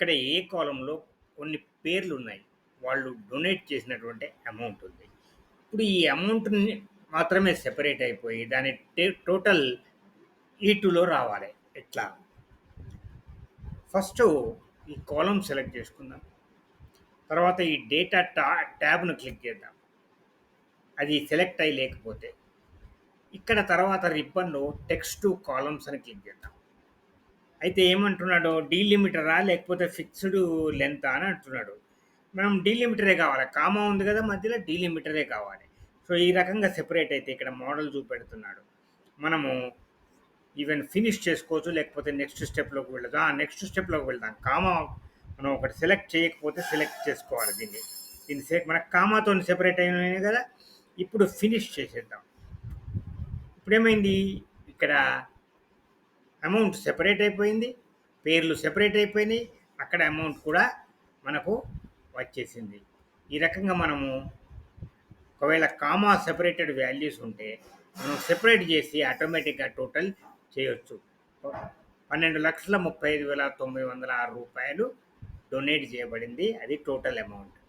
ఇక్కడ ఏ కాలమ్‌లో కొన్ని పేర్లున్నాయి. వాళ్ళు డొనేట్ చేసినటువంటి అమౌంట్ ఉంది. ఇప్పుడు ఈ అమౌంట్‌ని మాత్రమే సెపరేట్ అయిపోయి దాని టోటల్ ఈ2లో రావాలి. ఎట్లా? ఫస్టు ఈ కాలమ్ సెలెక్ట్ చేసుకుందాం. తర్వాత ఈ డేటా ట్యాబ్‌ను క్లిక్ చేద్దాం. అది సెలెక్ట్ అయ్యి లేకపోతే. ఇక్కడ తర్వాత రిబ్బన్‌లో టెక్స్ట్ టు కాలమ్స్ అని క్లిక్ చేద్దాం. అయితే ఏమంటున్నాడు? డీలిమిటరా? లేకపోతే ఫిక్స్‌డ్ లెంతా అని అంటున్నాడు. మనం డీలిమిటరే కావాలి. కామా ఉంది కదా మధ్యలో డీలిమిటరే కావాలి. సో, ఈ రకంగా సెపరేట్ అయితే ఇక్కడ మోడల్ చూపెడుతున్నాడు. మనము ఈవెన్ ఫినిష్ చేసుకోవచ్చు. లేకపోతే నెక్స్ట్ స్టెప్‌లోకి వెళ్ళొచ్చు. నెక్స్ట్ స్టెప్‌లోకి వెళ్దాం. కామా మనం ఒకటి సెలెక్ట్ చేయకపోతే సెలెక్ట్ చేసుకోవాలి దీన్ని. దీన్ని మనకు కామాతోని సెపరేట్ అయినాయి కదా! ఇప్పుడు ఫినిష్ చేసేద్దాం. ఇప్పుడేమైంది? ఇక్కడ అమౌంట్ సెపరేట్ అయిపోయింది. పేర్లు సెపరేట్ అయిపోయినాయి. అక్కడ అమౌంట్ కూడా మనకు వచ్చేసింది. ఈ రకంగా మనము ఒకవేళ కామా సెపరేటెడ్ వాల్యూస్ ఉంటే మనం సెపరేట్ చేసి ఆటోమేటిక్‌గా టోటల్ చేయొచ్చు. రూ. 12,35,906 డొనేట్ చేయబడింది. అది టోటల్ అమౌంట్.